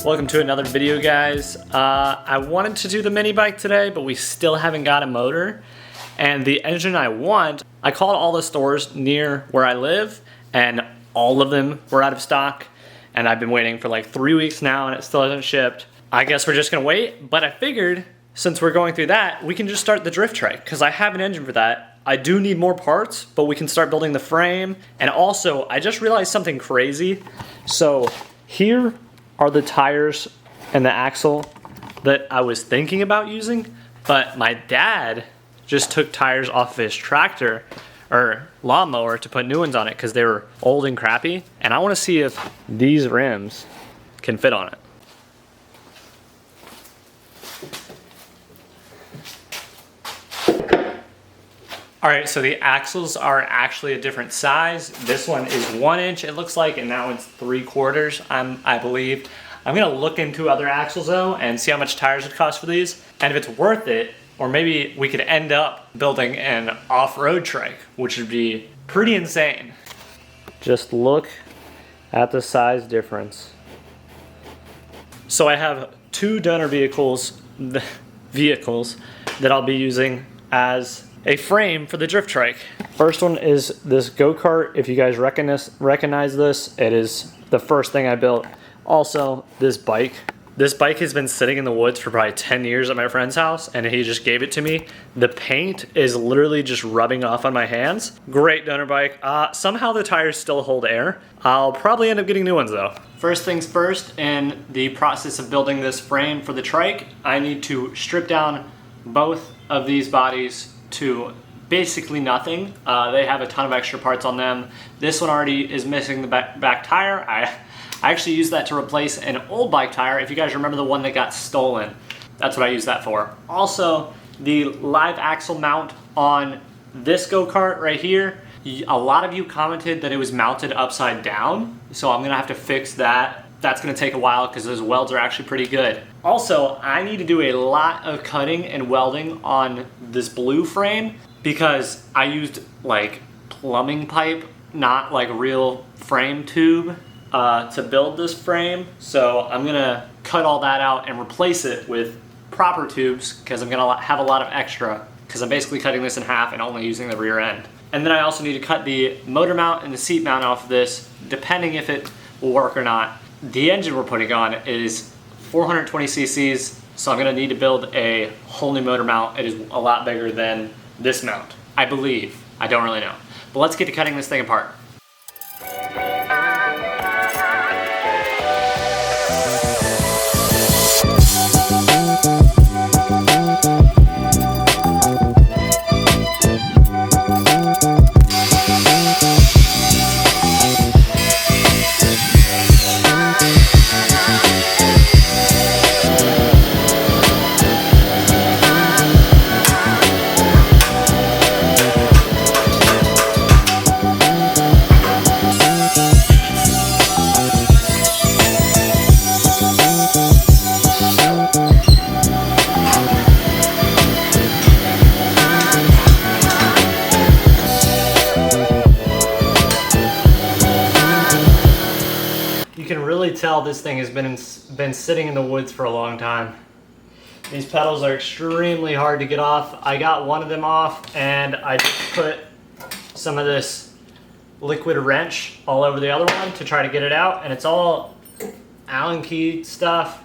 Welcome to another video, guys. I wanted to do the mini bike today, but we still haven't got a motor. And the engine I want, I called all the stores near where I live, and all of them were out of stock. And I've been waiting for like 3 weeks now, and it still hasn't shipped. I guess we're just gonna wait, but I figured since we're going through that, we can just start the drift trike, because I have an engine for that. I do need more parts, but we can start building the frame. And also, I just realized something crazy. So here are the tires and the axle that I was thinking about using, but my dad just took tires off of his tractor or lawnmower to put new ones on it because they were old and crappy. And I want to see if these rims can fit on it. All right, so the axles are actually a different size. This one is 1 inch, it looks like, and that one's 3/4, I believe. I'm gonna look into other axles though and see how much tires would cost for these. And if it's worth it, or maybe we could end up building an off-road trike, which would be pretty insane. Just look at the size difference. So I have two donor vehicles that I'll be using as a frame for the drift trike. First one is this go-kart. If you guys recognize this, it is the first thing I built. Also, this bike. This bike has been sitting in the woods for probably 10 years at my friend's house, and he just gave it to me. The paint is literally just rubbing off on my hands. Great donor bike. Somehow the tires still hold air. I'll probably end up getting new ones though. First things first, in the process of building this frame for the trike, I need to strip down both of these bodies to basically nothing. They have a ton of extra parts on them. This one already is missing the back tire. I actually used that to replace an old bike tire. If you guys remember the one that got stolen, that's what I used that for. Also, the live axle mount on this go-kart right here, a lot of you commented that it was mounted upside down, so I'm gonna have to fix that. That's gonna take a while because those welds are actually pretty good. Also, I need to do a lot of cutting and welding on this blue frame because I used like plumbing pipe, not like real frame tube to build this frame. So I'm gonna cut all that out and replace it with proper tubes because I'm gonna have a lot of extra because I'm basically cutting this in half and only using the rear end. And then I also need to cut the motor mount and the seat mount off of this, depending if it will work or not. The engine we're putting on is 420 cc's, so I'm gonna need to build a whole new motor mount. It is a lot bigger than this mount, I believe. I don't really know. But let's get to cutting this thing apart. You can really tell this thing has been sitting in the woods for a long time. These pedals are extremely hard to get off. I got one of them off and I just put some of this liquid wrench all over the other one to try to get it out, and it's all Allen key stuff.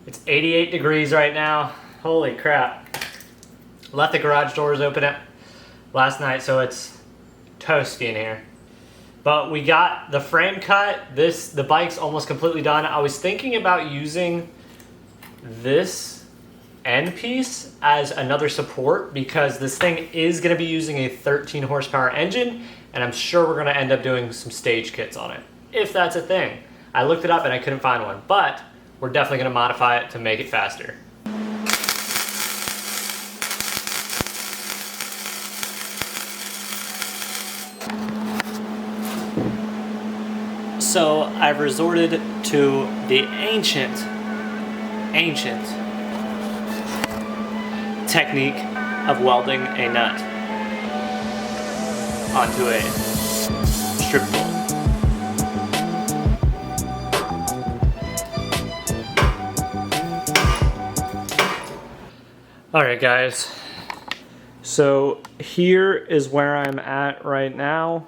It's 88 degrees right now. Holy crap. Left the garage doors open last night, so it's toasty in here. But we got the frame cut. The bike's almost completely done. I was thinking about using this end piece as another support because this thing is gonna be using a 13 horsepower engine, and I'm sure we're gonna end up doing some stage kits on it, if that's a thing. I looked it up and I couldn't find one, but we're definitely gonna modify it to make it faster. So I've resorted to the ancient technique of welding a nut onto a strip bolt. All right, guys. So here is where I'm at right now.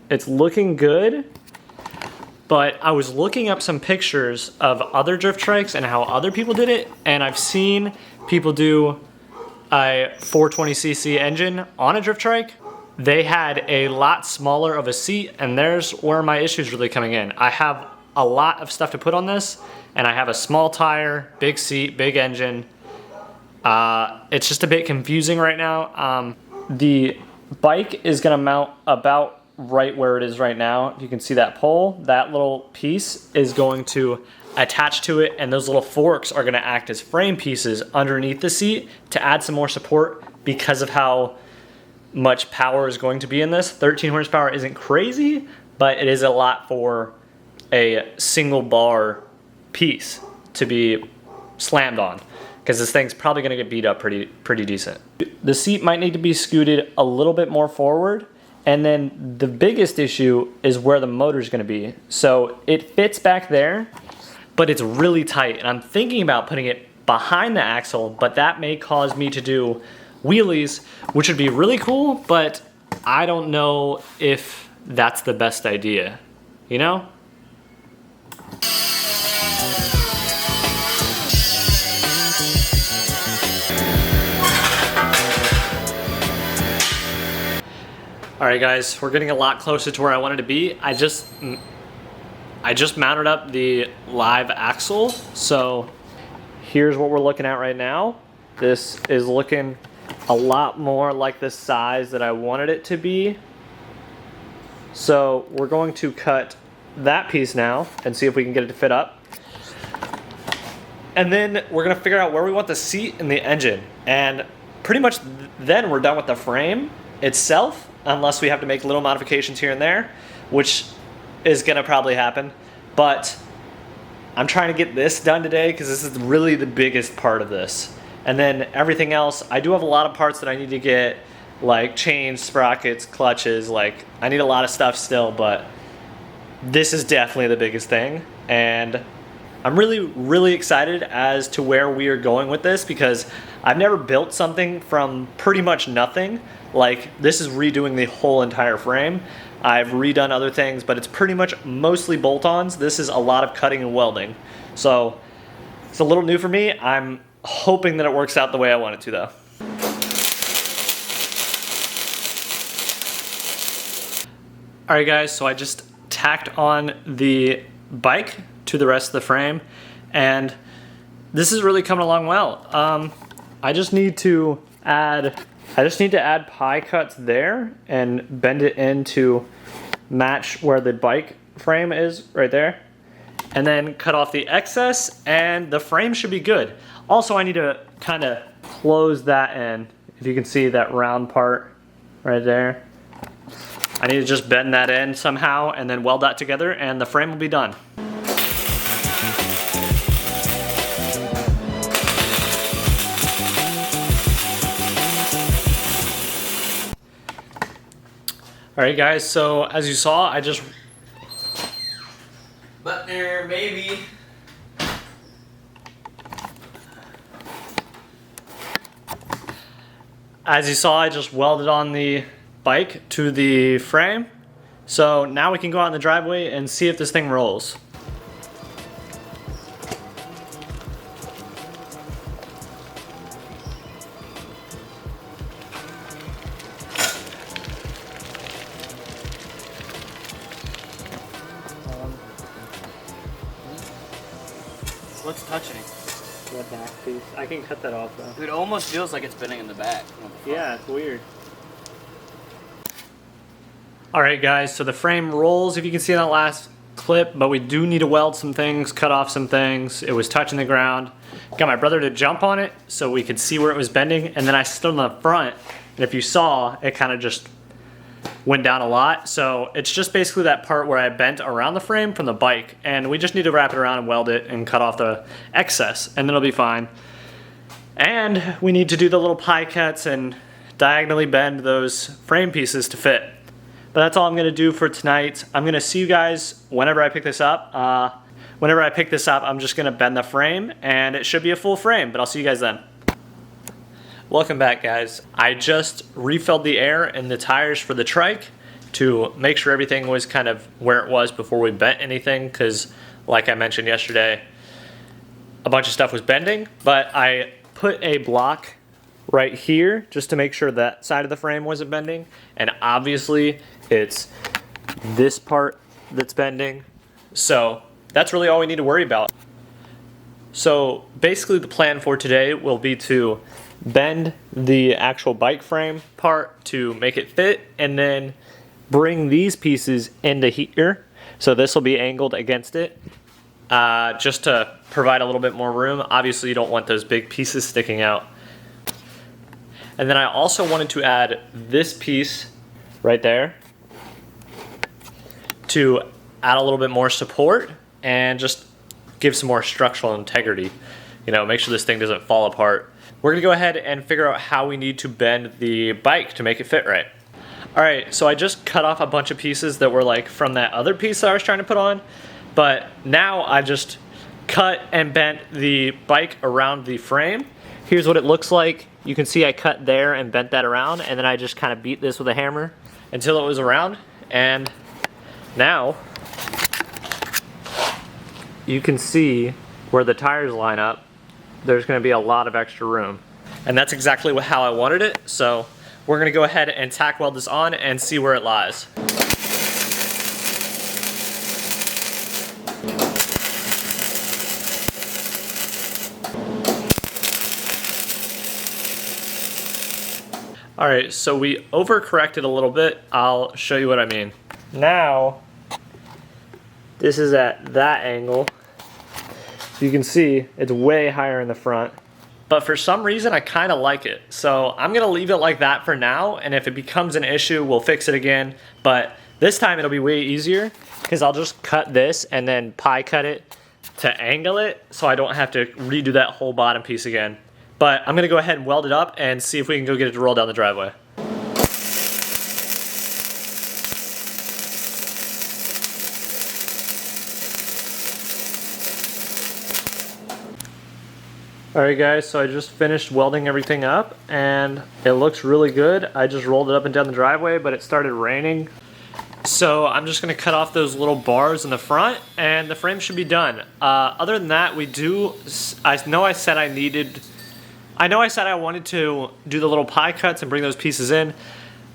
It's looking good, but I was looking up some pictures of other drift trikes and how other people did it, and I've seen people do a 420cc engine on a drift trike. They had a lot smaller of a seat, and there's where my issue is really coming in. I have a lot of stuff to put on this, and I have a small tire, big seat, big engine. It's just a bit confusing right now. The bike is gonna mount about right where it is right now. You can see that pole, that little piece is going to attach to it, and those little forks are gonna act as frame pieces underneath the seat to add some more support because of how much power is going to be in this. 13 horsepower isn't crazy, but it is a lot for a single bar piece to be slammed on, because this thing's probably gonna get beat up pretty decent. The seat might need to be scooted a little bit more forward, and then the biggest issue is where the motor's gonna be. So it fits back there, but it's really tight, and I'm thinking about putting it behind the axle, but that may cause me to do wheelies, which would be really cool, but I don't know if that's the best idea, you know? All right, guys, we're getting a lot closer to where I wanted to be. I just mounted up the live axle, so here's what we're looking at right now. This is looking a lot more like the size that I wanted it to be. So we're going to cut that piece now and see if we can get it to fit up. And then we're gonna figure out where we want the seat and the engine. And pretty much then we're done with the frame itself, unless we have to make little modifications here and there, which is gonna probably happen. But I'm trying to get this done today because this is really the biggest part of this. And then everything else, I do have a lot of parts that I need to get, like chains, sprockets, clutches, like I need a lot of stuff still, but this is definitely the biggest thing. And I'm really excited as to where we are going with this, because I've never built something from pretty much nothing. Like, this is redoing the whole entire frame. I've redone other things, but it's pretty much mostly bolt-ons. This is a lot of cutting and welding. So it's a little new for me. I'm hoping that it works out the way I want it to, though. All right, guys, so I just tacked on the bike to the rest of the frame, and this is really coming along well. I just need to add pie cuts there and bend it in to match where the bike frame is right there, and then cut off the excess, and the frame should be good. Also, I need to kind of close that in. If you can see that round part right there, I need to just bend that in somehow and then weld that together, and the frame will be done. All right, guys, so as you saw, I just... But there, maybe. As you saw, I just welded on the bike to the frame. So now we can go out in the driveway and see if this thing rolls. What's touching? That back piece. I can cut that off though. It almost feels like it's spinning in the back. Yeah, it's weird. Alright guys, so the frame rolls, if you can see in that last clip, but we do need to weld some things, cut off some things. It was touching the ground. Got my brother to jump on it so we could see where it was bending, and then I stood on the front, and if you saw, it kind of just went down a lot. So it's just basically that part where I bent around the frame from the bike, and we just need to wrap it around and weld it and cut off the excess, and then it'll be fine. And we need to do the little pie cuts and diagonally bend those frame pieces to fit. But that's all I'm gonna do for tonight. I'm gonna see you guys whenever I pick this up. Whenever I pick this up, I'm just gonna bend the frame, and it should be a full frame, but I'll see you guys then. Welcome back, guys. I just refilled the air in the tires for the trike to make sure everything was kind of where it was before we bent anything, because like I mentioned yesterday, a bunch of stuff was bending, but I put a block right here just to make sure that side of the frame wasn't bending, and obviously it's this part that's bending, so that's really all we need to worry about. So basically the plan for today will be to bend the actual bike frame part to make it fit, and then bring these pieces into here. So this will be angled against it, just to provide a little bit more room. Obviously you don't want those big pieces sticking out. And then I also wanted to add this piece right there to add a little bit more support and just give some more structural integrity. You know, make sure this thing doesn't fall apart. We're gonna go ahead and figure out how we need to bend the bike to make it fit right. All right, so I just cut off a bunch of pieces that were like from that other piece that I was trying to put on, but now I just cut and bent the bike around the frame. Here's what it looks like. You can see I cut there and bent that around, and then I just kind of beat this with a hammer until it was around, and now you can see where the tires line up. There's going to be a lot of extra room, and that's exactly how I wanted it. So we're going to go ahead and tack weld this on and see where it lies. Alright, so we overcorrected a little bit. I'll show you what I mean. Now, this is at that angle. You can see it's way higher in the front. But for some reason, I kind of like it. So I'm going to leave it like that for now, and if it becomes an issue, we'll fix it again. But this time it'll be way easier, because I'll just cut this and then pie cut it to angle it, so I don't have to redo that whole bottom piece again. But I'm going to go ahead and weld it up and see if we can go get it to roll down the driveway. Alright guys, so I just finished welding everything up and it looks really good. I just rolled it up and down the driveway, but it started raining. So I'm just going to cut off those little bars in the front and the frame should be done. Other than that, I know I said I wanted to do the little pie cuts and bring those pieces in,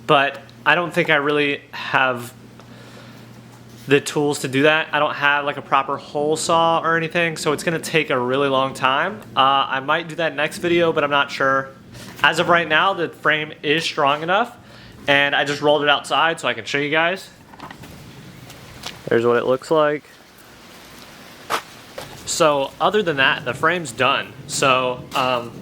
but I don't think I really have the tools to do that. I don't have like a proper hole saw or anything, so it's gonna take a really long time. I might do that next video, but I'm not sure. As of right now, the frame is strong enough, and I just rolled it outside so I can show you guys. There's what it looks like. So other than that, the frame's done. So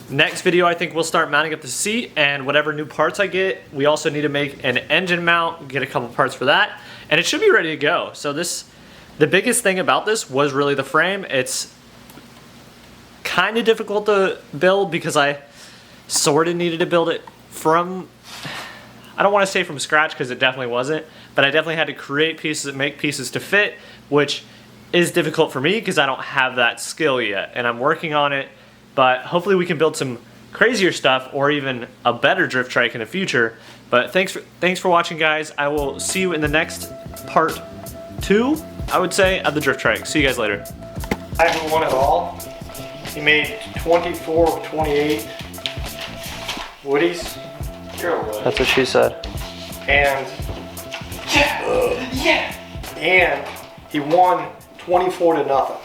next video, I think we'll start mounting up the seat and whatever new parts I get. We also need to make an engine mount, get a couple parts for that, and it should be ready to go. So the biggest thing about this was really the frame. It's kind of difficult to build because I sort of needed to build it from, I don't want to say from scratch because it definitely wasn't, but I definitely had to create pieces and make pieces to fit, which is difficult for me because I don't have that skill yet, and I'm working on it. But hopefully we can build some crazier stuff or even a better drift trike in the future. But thanks for watching, guys. I will see you in the next part 2, I would say, of the drift trike. See you guys later. I haven't won it all. He made 24 of 28 Woodies. You're a Woody. That's what she said. And yeah, and he won 24 to nothing.